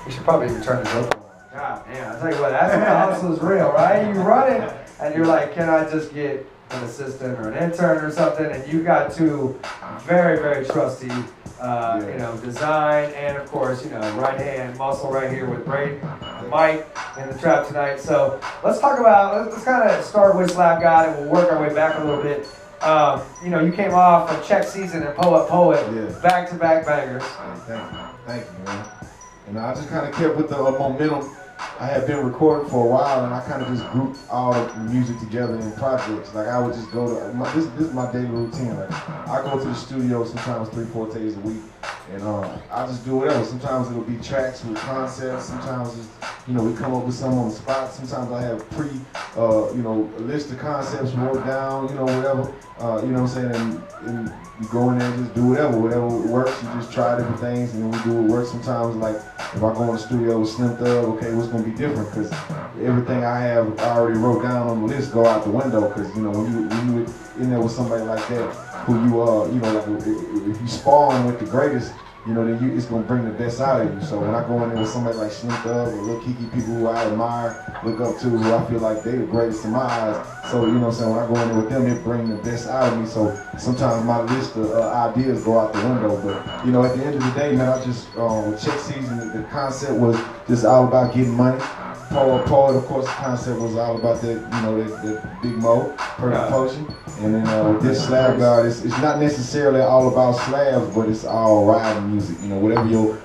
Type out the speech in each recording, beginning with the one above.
We should probably return the GoPro. God damn, I tell you what, that's when the hustle is real, right? You run it, and you're like, can I just get an assistant or an intern or something? And you got two very, very trusty, you know, design and of course, you know, right hand muscle right here with Braden, Mike in the trap tonight. So let's talk about, let's kind of start with SLABGOD and we'll work our way back a little bit. You know, you came off of Check Season and Poet, back-to-back bangers. Thank you, man. And I just kind of kept with the momentum. I had been recording for a while, and I kind of just grouped all the music together in projects. Like I would just go to this is my daily routine. Like I go to the studio sometimes 3-4 days a week, and I just do whatever. Sometimes it'll be tracks with concepts. Sometimes it's, you know, we come up with something on the spot. Sometimes I have you know, a list of concepts wrote down. You know, whatever. You know what I'm saying? And you go in there and just do whatever works. You just try different things, and then we do what works. Sometimes, like if I go in the studio with Slim Thug, okay, what's gonna be different? Because everything I already wrote down on the list go out the window. Because you know when you in there with somebody like that, who you know, like if you spawn with the greatest, you know, then it's gonna bring the best out of you. So when I go in there with somebody like Slim Thug or Lil Kiki, people who I admire, look up to, who I feel like they the greatest in my eyes. So you know what I'm saying, when I go in there with them, it brings the best out of me. So sometimes my list of ideas go out the window. But you know, at the end of the day, man, I just with Check Season, the concept was just all about getting money. Poet, of course, the concept was all about that, you know, that Big Mo, Perfect Potion. And then with this SLABGOD, it's not necessarily all about slabs, but it's all riding music. You know, whatever your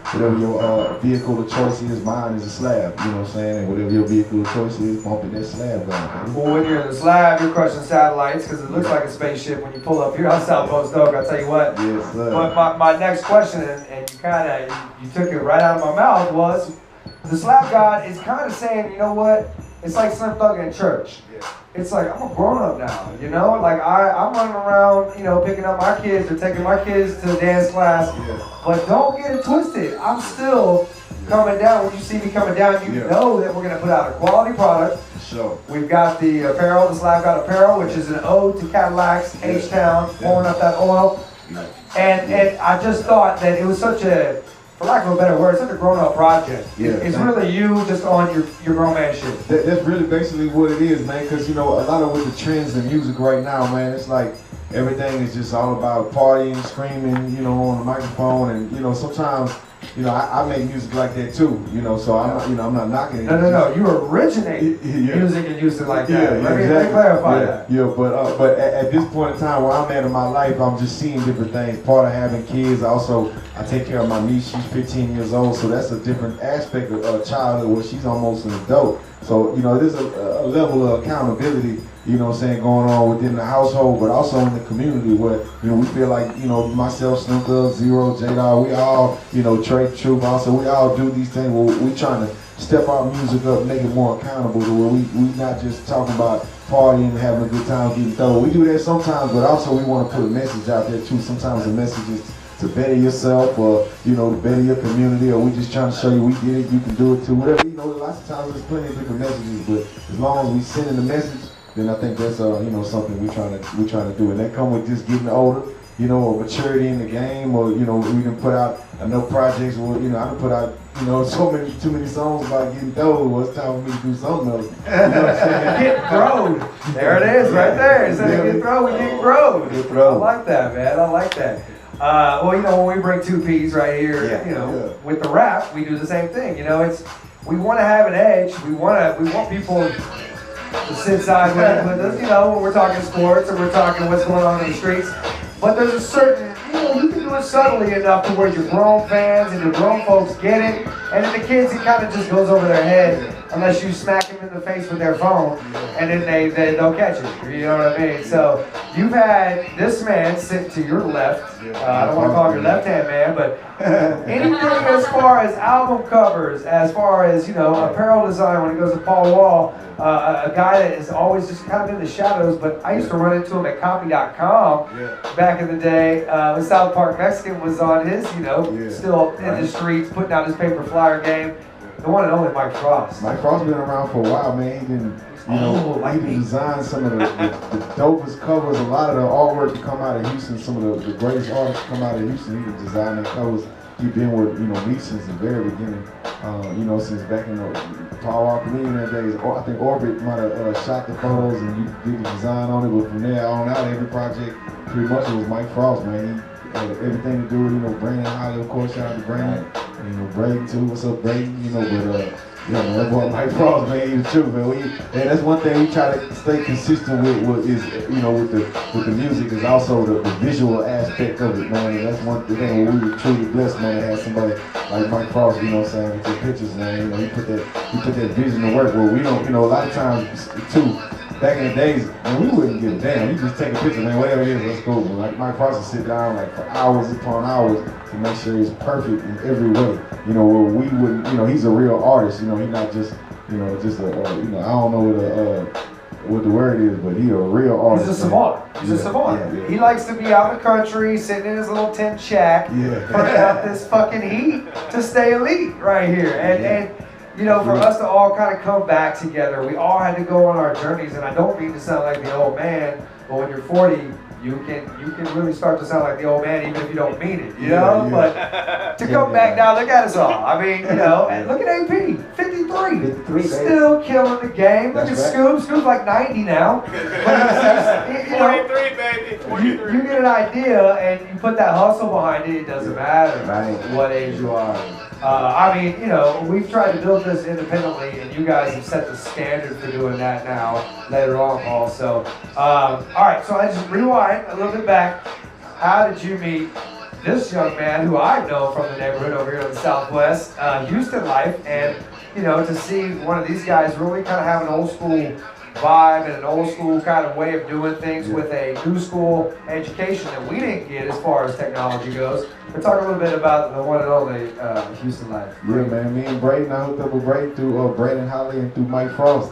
vehicle of choice is, mine is a slab. You know what I'm saying? And whatever your vehicle of choice is, bumping that slab going. Well, when you're in the slab, you're crushing satellites because it looks like a spaceship when you pull up here on South Post Oak. I'll tell you what. Yes, sir. But my next question, and you kind of you took it right out of my mouth, was the SLABGOD is kind of saying, you know what? It's like Slim Thug in church. It's like, I'm a grown-up now, you know? Like, I'm running around, you know, picking up my kids or taking my kids to dance class. But don't get it twisted. I'm still coming down. When you see me coming down, you know that we're going to put out a quality product. Sure. We've got the apparel, the SLABGOD apparel, which is an ode to Cadillac's, Htown, pouring up that oil. And I just thought that it was such a, for lack of a better word, it's such a grown-up project. It's really you just on your grown man shit. That's really basically what it is, man, because, you know, a lot of with the trends in music right now, man, it's like everything is just all about partying, screaming, you know, on the microphone, and, you know, sometimes, you know, I make music like that too, you know, so I'm not, you know, I'm not knocking it. No, you originate music and used it like that. Let me clarify that. Yeah, but at this point in time where I'm at in my life, I'm just seeing different things. Part of having kids, also, I take care of my niece, she's 15 years old, so that's a different aspect of childhood where she's almost an adult. So, you know, there's a level of accountability, you know what I'm saying, going on within the household, but also in the community where, you know, we feel like, you know, myself, Slim Thug, Zero, J-Dog, we all, you know, Trey, Truth, also, we all do these things where we trying to step our music up, make it more accountable to where we not just talking about partying and having a good time, getting thrown. We do that sometimes, but also we want to put a message out there too. Sometimes the message is to better yourself, or, you know, to better your community, or we just trying to show you we did it, you can do it too. Whatever, you know, lots of times there's plenty of different messages, but as long as we sending the message, then I think that's you know, something we trying to do. And that come with just getting older, you know, or maturity in the game, or, you know, we can put out enough projects where, you know, I can put out, you know, too many songs about getting thrown. Well, it's time for me to do something else. You know what I'm saying? Get thrown. There it is, right there. Instead of get thrown, we get grown. I like that, man. I like that. Well, you know, when we bring two P's right here, you know, with the rap, we do the same thing. You know, we want to have an edge. We want people to sit sideways with us, you know, when we're talking sports or we're talking what's going on in the streets. But there's a certain, you know, you can do it subtly enough to where your grown fans and your grown folks get it, and then the kids, it kind of just goes over their head unless you smack them in the face with their phone, and then they don't catch it. You know what I mean? So you've had this man sit to your left. I don't want to call him your left-hand man, but anything as far as album covers, as far as, you know, apparel design when it goes to Paul Wall, a guy that is always just kind of in the shadows, but I used to run into him at copy.com back in the day. When South Park Mexican was on his, you know, still in the streets, putting out his paper flyer game. The one and only Mike Frost. Mike Frost been around for a while, man. He didn't, you know, he designed some of the dopest covers. A lot of the artwork to come out of Houston, some of the greatest artists come out of Houston. He designed the covers He been with me since the very beginning. Since back in the Paul Walker Lee in that days. I think Orbit might have shot the photos and you did the design on it, but from there on out, every project pretty much was Mike Frost, man. He had everything to do with Brandon Holly, of course. Shout out to Brandon, and Braden too. What's up, Braden? Man, that boy Mike Frost, man, he was true, man. That's one thing we try to stay consistent with is, with the music is also the visual aspect of it, man. And that's one thing where we were truly blessed, man, to have somebody like Mike Frost, with the pictures, man. He put that vision to work. Where we don't, a lot of times too. Back in the days, man, we wouldn't give a damn. You just take a picture, man, whatever it is, let's go. But like Mike Frost would sit down for hours upon hours to make sure it's perfect in every way. Where we wouldn't, he's a real artist. He's not just, just a, I don't know what the word is, but he's a real artist. He's a savant. He's a savant. Yeah. He likes to be out in the country, sitting in his little tent shack, putting out this fucking heat to stay elite right here. And for us to all kind of come back together, we all had to go on our journeys, and I don't mean to sound like the old man, but when you're 40, you can really start to sound like the old man even if you don't mean it, But to come back now, look at us all. I mean, and look at AP, 53 still killing the game. Look at Scoop. Scoop's like 90 now. 43, baby. 43. You get an idea, and you put that hustle behind it. It doesn't matter what age you are. We've tried to build this independently, and you guys have set the standard for doing that now, later on also. All right, so I just rewind a little bit back. How did you meet this young man who I know from the neighborhood over here in the Southwest, Houston life, and, to see one of these guys really kind of have an old school vibe and an old school kind of way of doing things with a new school education that we didn't get as far as technology goes. We're talking a little bit about the one and only Houston life. Yeah, man. Me and Braden, I hooked up with Braden through Brandon Holly and through Mike Frost.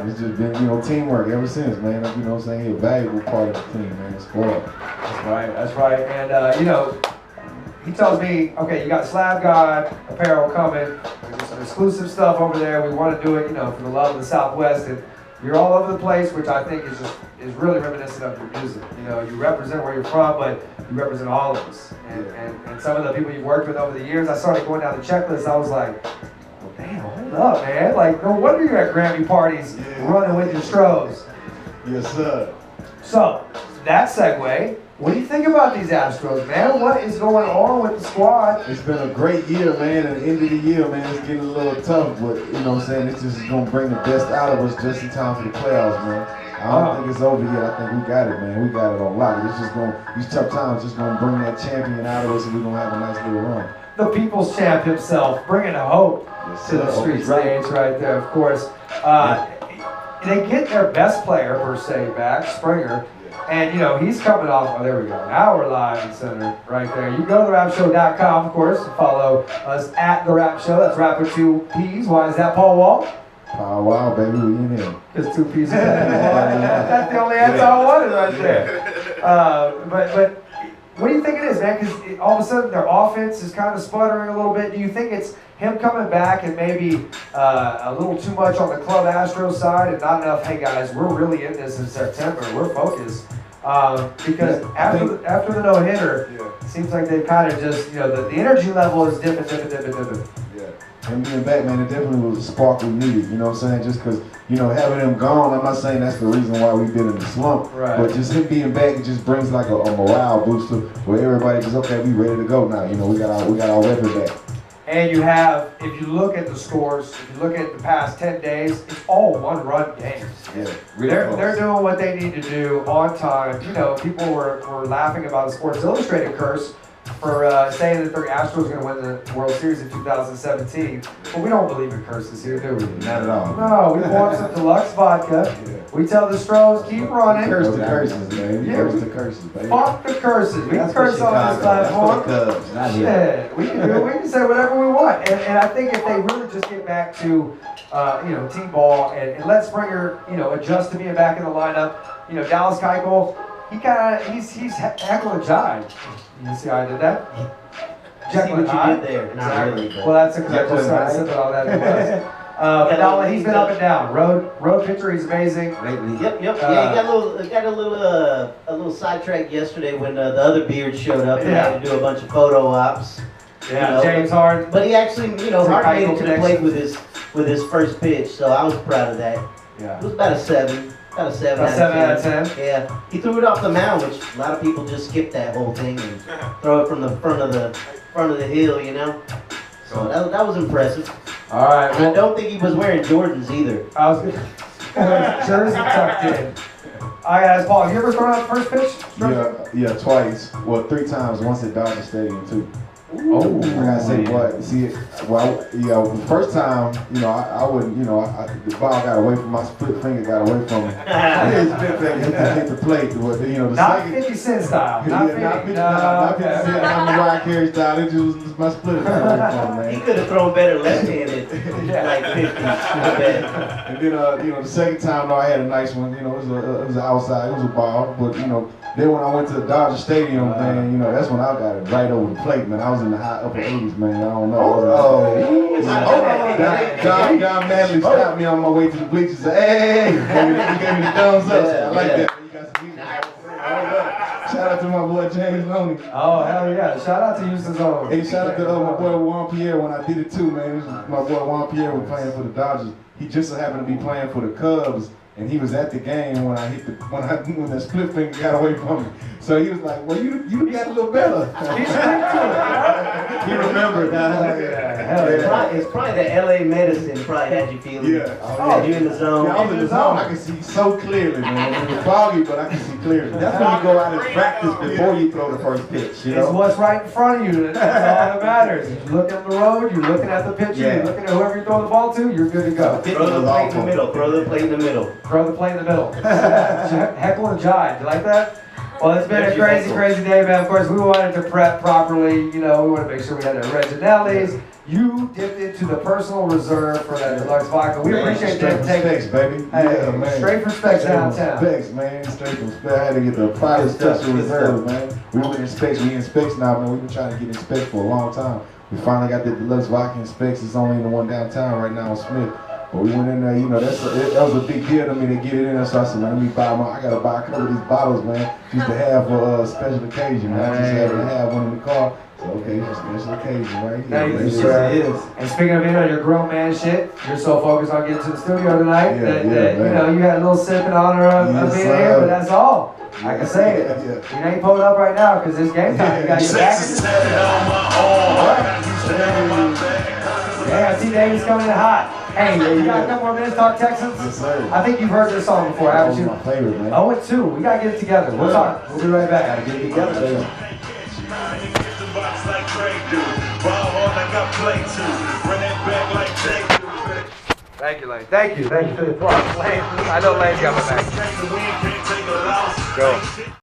It's just been, teamwork ever since, man. He's a valuable part of the team, man. Squad. That's right. And, he tells me, okay, you got SLABGOD apparel coming. There's some exclusive stuff over there. We want to do it, for the love of the Southwest. And you're all over the place, which I think is really reminiscent of your music. You represent where you're from, but you represent all of us. And some of the people you've worked with over the years, I started going down the checklist. I was like, well, damn, hold up, man. Like, no wonder you're at Grammy parties running with your Stros. Yes, sir. So, that segue. What do you think about these Astros, man? What is going on with the squad? It's been a great year, man. At the end of the year, man, it's getting a little tough, but it's just going to bring the best out of us just in time for the playoffs, man. I don't think it's over yet. I think we got it, man. We got it on lock. It's just these tough times just going to bring that champion out of us, and we're going to have a nice little run. The people's champ himself, bringing a hope to the street stage right there, of course. They get their best player, per se, back, Springer. And, he's coming off, there we go. Now we're live and center right there. You go to therapshow.com, of course, and follow us at The Rapp Show. That's Rapp with 2 P's. Why is that, Paul Wall? Paul Wall, baby, we in here. Because 2 P's is that's the only answer I wanted right there. But what do you think it is, man? Because all of a sudden their offense is kind of sputtering a little bit. Do you think it's him coming back and maybe a little too much on the Club Astros side and not enough, hey guys, we're really in this in September, we're focused. Because after the no-hitter, it seems like they've kind of just, the energy level is different. Yeah. And being back, man, it definitely was a spark we needed, just because, having him gone, I'm not saying that's the reason why we've been in the slump, but just him being back, it just brings like a morale booster where everybody just, okay, we ready to go now, we got our weapon back. And you have, if you look at the scores, if you look at the past 10 days, it's all one-run games. Yeah, they're doing what they need to do on time. People were laughing about a Sports Illustrated curse for saying that the Astros are going to win the World Series in 2017. But we don't believe in curses here, do we? Not at all. No, we want some deluxe vodka. We tell the Stros, keep running. Curse the curses, man. Curse the curses, baby. Fuck the curses. We can curse on this platform. Yeah, we can do it. We can say whatever we want. And I think if they really just get back to, team ball and let Springer, adjust to being back in the lineup. Dallas Keuchel, he's heckling a jive. You see how I did that? See what you did there. Not really, but well, that's because I just started sipping on that. But he's been up and down. Road pitcher, he's amazing. Yep. Yeah, he got a little sidetracked yesterday when the other beard showed up and had to do a bunch of photo ops. Yeah, you know, James Harden. But he actually, you know, It's a Harden made high it to the plate with his first pitch, so I was proud of that. Yeah. It was about a 7. About a 7 out of 10. Yeah. He threw it off the mound, which a lot of people just skip that whole thing and throw it from the front of the hill, you know. So that was impressive. All right. And I don't think he was wearing Jordans either. I was jersey tucked in. I asked Paul, have you ever thrown out the first pitch? Yeah, twice. Well, 3 times. Once at Dodger Stadium too. Oh, I gotta say, what? See, well, the first time, you know, I wouldn't, you know, the ball got away from my split finger, got away from me. His split finger hit the plate. But, you know, the not second, 50 Cent style. Not 50, not 50 Cent. I'm the Mariah Carey style. It just was my split finger away from me, He man. could have thrown better left-handed, like 50. I bet. And then, you know, the second time, though, I had a nice one. You know, it was outside, it was a ball, but you know. Then when I went to the Dodger Stadium, man, you know, that's when I got it right over the plate, man. I was in the high upper 80s, man. I don't know. John Manley stopped me on my way to the bleachers. Hey, he gave me the thumbs up. I like that. You got some music. Shout out to my boy James Loney. Oh, hell yeah. Shout out to Houston's own. Hey, shout out to my boy Juan Pierre when I did it too, man. My boy Juan Pierre was playing for the Dodgers. He just so happened to be playing for the Cubs. And he was at the game when when the split finger got away from me. So he was like, "Well, you got a little better." He remembered. It's probably the LA medicine probably had you feeling. Yeah. Oh, you in the zone. Yeah, I was in the zone. I can see so clearly, man. It was foggy, but I can see clearly. That's when you go out and practice before you throw the first pitch. You It's know? what's right in front of you. That's all that matters. You look at the road, you're looking at the pitcher, you're looking at whoever you throw the ball to, you're good to go. Throw the plate in the middle. Throw the plate in the middle. Throw the play in the middle. Heckle and jive. You like that? Well, it's been a crazy, crazy day, man. Of course, we wanted to prep properly. You know, we want to make sure we had the Reginelli's. You dipped into the personal reserve for that deluxe vodka. We appreciate that. Specs, baby. Yeah, man. Straight from Specs downtown. Specs, man. Straight from Specs. I had to get the private special reserve, man. We went in Specs. We in Specs now, man. We've been trying to get in Specs for a long time. We finally got the deluxe vodka in Specs. It's only in the one downtown right now on Smith. But we went in there, you know, that was a big deal to me to get it in there. So I said, man, let me buy I gotta buy a couple of these bottles, man, just to have for a special occasion, man. I just had to have one in the car. So okay, it's a special occasion, right? Thank you, sir. It is. And speaking of, you know, your grown man shit, you're so focused on getting to the studio tonight that you know, you had a little sip in honor of being here, but that's all. I can say it. You ain't pulled up right now because it's game time. You got your back. Yeah, T. Davis coming in hot. Hey, you got a couple more minutes to talk Texans? Yes, sir. I think you've heard this song before, haven't you? My favorite, man. 0-2. We got to get it together. We'll talk. We'll be right back. Gotta get it together, baby. Thank you, Lane. Thank you. Thank you for the applause. Lane, I know Lane's got my back. Go.